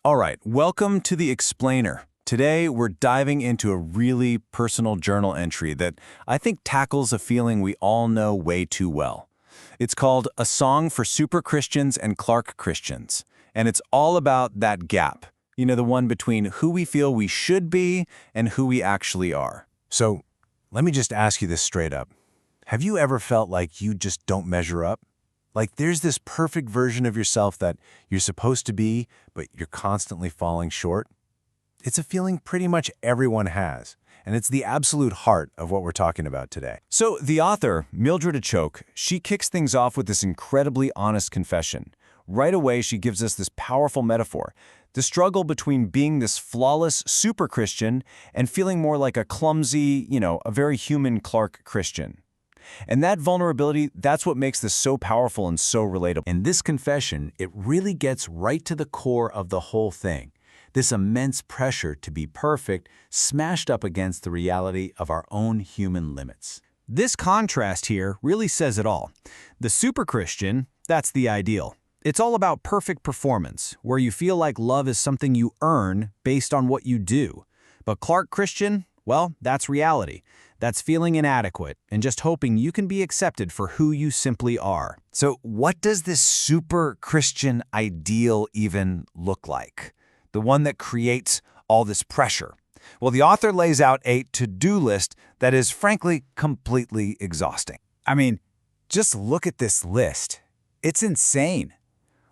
All right, welcome to the Explainer. Today, we're diving into a really personal journal entry that I think tackles a feeling we all know way too well. It's called A Song for Super Christians and Clark Christians, and it's all about that gap, the one between who we feel we should be and who we actually are. So, let me just ask you this straight up. Have you ever felt like you just don't measure up? Like there's this perfect version of yourself that you're supposed to be, but you're constantly falling short? It's a feeling pretty much everyone has, and it's the absolute heart of what we're talking about today. So the author, Mildred Achoke, she kicks things off with this incredibly honest confession. Right away, she gives us this powerful metaphor, the struggle between being this flawless super Christian and feeling more like a clumsy, a very human Clark Christian. And that vulnerability, that's what makes this so powerful and so relatable. In this confession, it really gets right to the core of the whole thing. This immense pressure to be perfect smashed up against the reality of our own human limits. This contrast here really says it all. The super Christian, that's the ideal. It's all about perfect performance, where you feel like love is something you earn based on what you do. But Clark Christian, well, that's reality. That's feeling inadequate and just hoping you can be accepted for who you simply are. So what does this super Christian ideal even look like? The one that creates all this pressure? Well, the author lays out a to-do list that is frankly completely exhausting. I mean, just look at this list. It's insane.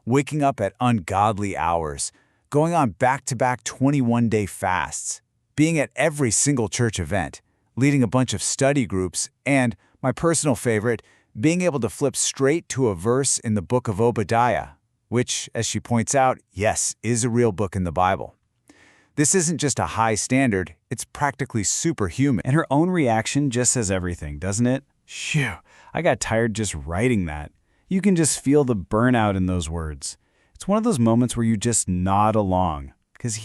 Waking up at ungodly hours, going on back-to-back 21-day fasts, being at every single church event, leading a bunch of study groups, and, my personal favorite, being able to flip straight to a verse in the book of Obadiah, which, as she points out, yes, is a real book in the Bible. This isn't just a high standard, it's practically superhuman. And her own reaction just says everything, doesn't it? Phew, I got tired just writing that. You can just feel the burnout in those words. It's one of those moments where you just nod along. Because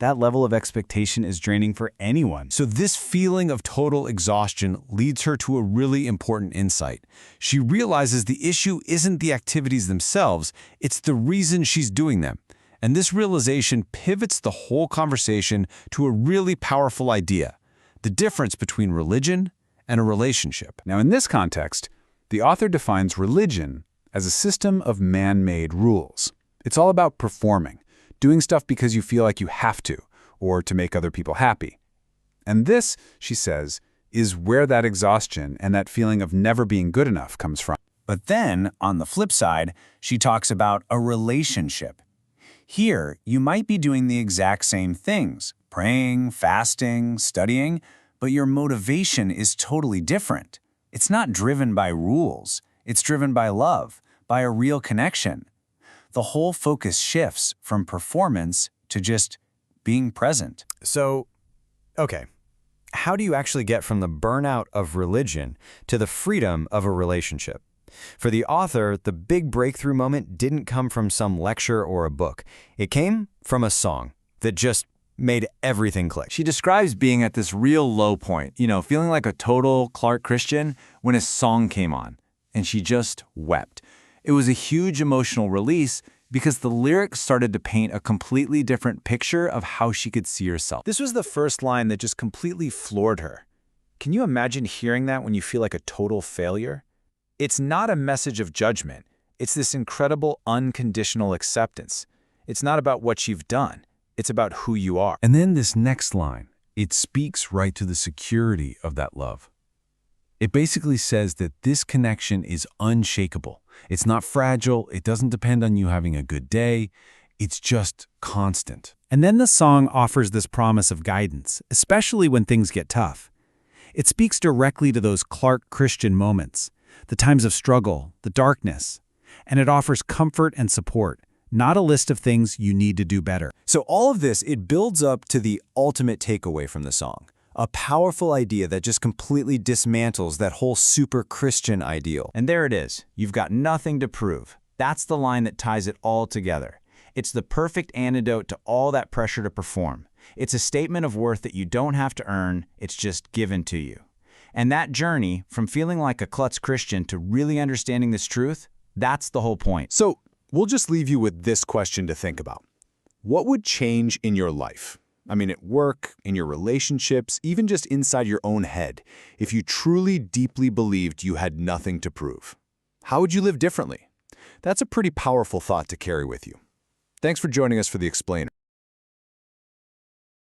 that level of expectation is draining for anyone. So this feeling of total exhaustion leads her to a really important insight. She realizes the issue isn't the activities themselves, it's the reason she's doing them. And this realization pivots the whole conversation to a really powerful idea, the difference between religion and a relationship. Now, in this context, the author defines religion as a system of man-made rules. It's all about performing, doing stuff because you feel like you have to, or to make other people happy. And this, she says, is where that exhaustion and that feeling of never being good enough comes from. But then, on the flip side, she talks about a relationship. Here, you might be doing the exact same things, praying, fasting, studying, but your motivation is totally different. It's not driven by rules. It's driven by love, by a real connection. The whole focus shifts from performance to just being present. So, okay, how do you actually get from the burnout of religion to the freedom of a relationship? For the author, the big breakthrough moment didn't come from some lecture or a book. It came from a song that just made everything click. She describes being at this real low point, feeling like a total Clark Christian when a song came on, and she just wept. It was a huge emotional release because the lyrics started to paint a completely different picture of how she could see herself. This was the first line that just completely floored her. Can you imagine hearing that when you feel like a total failure? It's not a message of judgment. It's this incredible unconditional acceptance. It's not about what you've done. It's about who you are. And then this next line, it speaks right to the security of that love. It basically says that this connection is unshakable. It's not fragile. It doesn't depend on you having a good day. It's just constant. And then the song offers this promise of guidance, especially when things get tough. It speaks directly to those Clark Christian moments, the times of struggle, the darkness, and it offers comfort and support, not a list of things you need to do better. So all of this, it builds up to the ultimate takeaway from the song. A powerful idea that just completely dismantles that whole super Christian ideal. And there it is. You've got nothing to prove. That's the line that ties it all together. It's the perfect antidote to all that pressure to perform. It's a statement of worth that you don't have to earn, it's just given to you. And that journey, from feeling like a Klutz Christian to really understanding this truth, that's the whole point. So, we'll just leave you with this question to think about. What would change in your life? I mean, at work, in your relationships, even just inside your own head, if you truly deeply believed you had nothing to prove? How would you live differently? That's a pretty powerful thought to carry with you. Thanks for joining us for The Explainer.